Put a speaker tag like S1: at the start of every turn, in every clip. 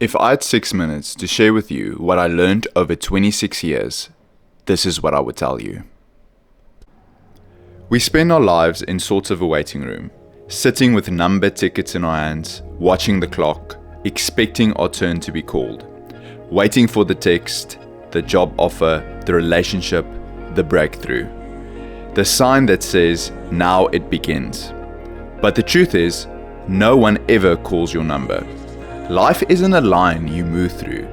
S1: If I had 6 minutes to share with you what I learned over 26 years, this is what I would tell you. We spend our lives in sorts of a waiting room, sitting with number tickets in our hands, watching the clock, expecting our turn to be called, waiting for the text, the job offer, the relationship, the breakthrough, the sign that says, now it begins. But the truth is, no one ever calls your number. Life isn't a line you move through,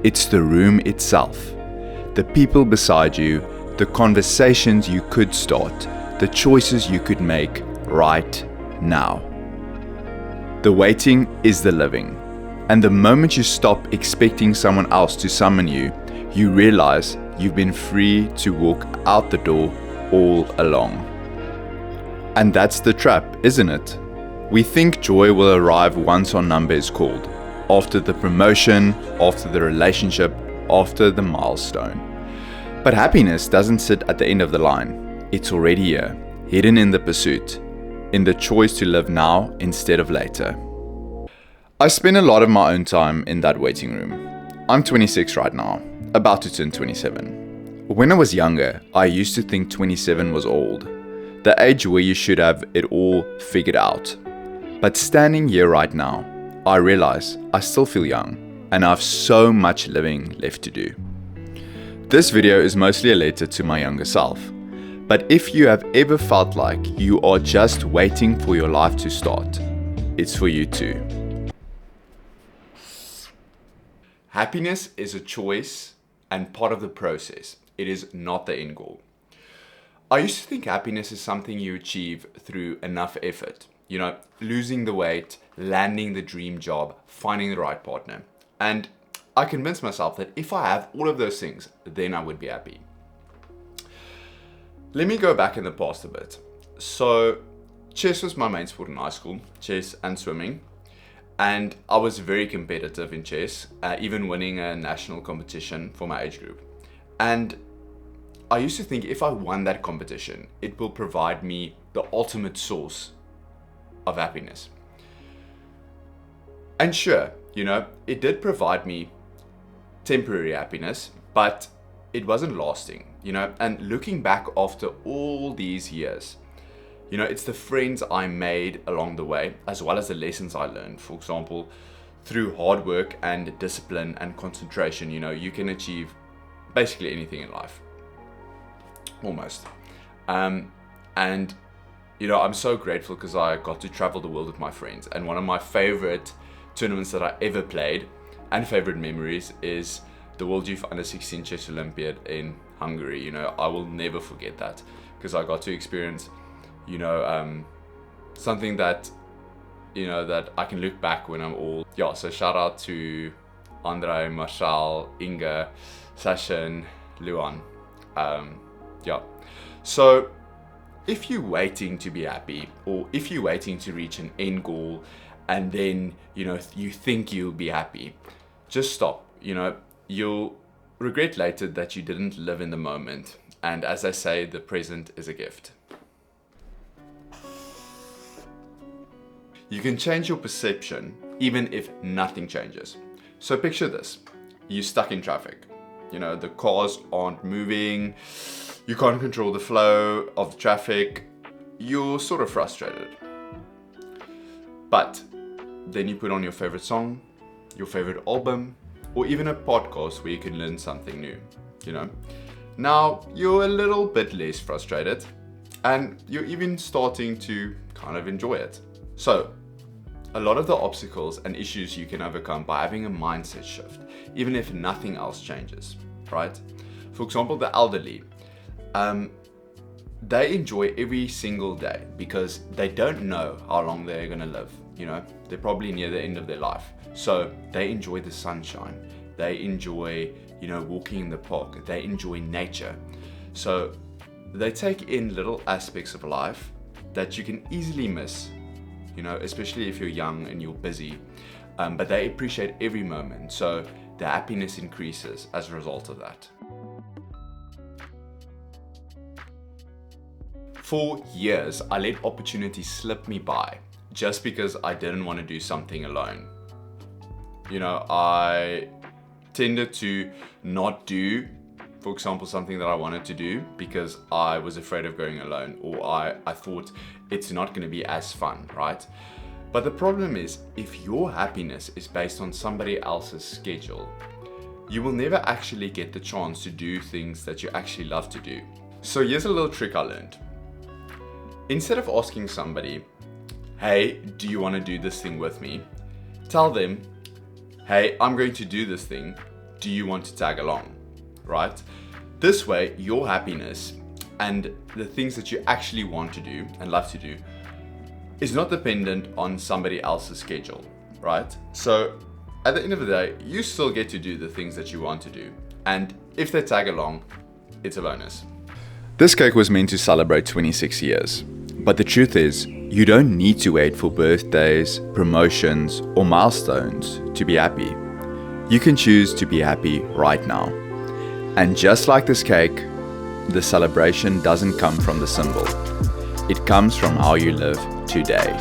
S1: it's the room itself. The people beside you, the conversations you could start, the choices you could make right now. The waiting is the living. And the moment you stop expecting someone else to summon you, you realize you've been free to walk out the door all along. And that's the trap, isn't it? We think joy will arrive once our number is called. After the promotion, after the relationship, after the milestone. But happiness doesn't sit at the end of the line. It's already here, hidden in the pursuit, in the choice to live now instead of later. I spend a lot of my own time in that waiting room. I'm 26 right now, about to turn 27. When I was younger, I used to think 27 was old, the age where you should have it all figured out. But standing here right now, I realize I still feel young and I have so much living left to do. This video is mostly a letter to my younger self, but if you have ever felt like you are just waiting for your life to start, it's for you too. Happiness is a choice and part of the process. It is not the end goal. I used to think happiness is something you achieve through enough effort. You know, losing the weight, landing the dream job, finding the right partner. And I convinced myself that if I have all of those things, then I would be happy. Let me go back in the past a bit. So, chess was my main sport in high school, chess and swimming. And I was very competitive in chess, even winning a national competition for my age group. And I used to think if I won that competition, it will provide me the ultimate source of happiness. And sure, you know, it did provide me temporary happiness, but it wasn't lasting, you know. And looking back after all these years, you know, it's the friends I made along the way, as well as the lessons I learned. For example, through hard work and discipline and concentration, you know, you can achieve basically anything in life. Almost. And you know, I'm so grateful because I got to travel the world with my friends. And one of my favorite tournaments that I ever played and favorite memories is the World Youth Under 16 Chess Olympiad in Hungary. You know, I will never forget that because I got to experience, you know, something that, you know, that I can look back when I'm old. Yeah, so shout out to Andrei, Marshall, Inga, Sashin, Luan. Yeah, so if you're waiting to be happy, or if you're waiting to reach an end goal and then, you know, you think you'll be happy, just stop. You know, you'll regret later that you didn't live in the moment. And as I say, the present is a gift. You can change your perception even if nothing changes. So picture this, you're stuck in traffic. You know, the cars aren't moving, you can't control the flow of the traffic, you're sort of frustrated. But then you put on your favorite song, your favorite album, or even a podcast where you can learn something new, you know. Now you're a little bit less frustrated and you're even starting to kind of enjoy it. So a lot of the obstacles and issues you can overcome by having a mindset shift, even if nothing else changes, right? For example, the elderly, they enjoy every single day because they don't know how long they're gonna live. You know, they're probably near the end of their life. So they enjoy the sunshine. They enjoy, you know, walking in the park. They enjoy nature. So they take in little aspects of life that you can easily miss, you know, especially if you're young and you're busy. But they appreciate every moment. So their happiness increases as a result of that. For years, I let opportunities slip me by just because I didn't want to do something alone.
S2: I tended to not do, for example, something that I wanted to do because I was afraid of going alone, or I thought it's not going to be as fun, right? But the problem is, if your happiness is based on somebody else's schedule, you will never actually get the chance to do things that you actually love to do. So here's a little trick I learned. Instead of asking somebody, hey, do you want to do this thing with me? Tell them, hey, I'm going to do this thing. Do you want to tag along? Right? This way, your happiness and the things that you actually want to do and love to do is not dependent on somebody else's schedule, right? So at the end of the day, you still get to do the things that you want to do. And if they tag along, it's a bonus.
S1: This cake was meant to celebrate 26 years. But the truth is, you don't need to wait for birthdays, promotions, or milestones to be happy. You can choose to be happy right now. And just like this cake, the celebration doesn't come from the symbol. It comes from how you live today.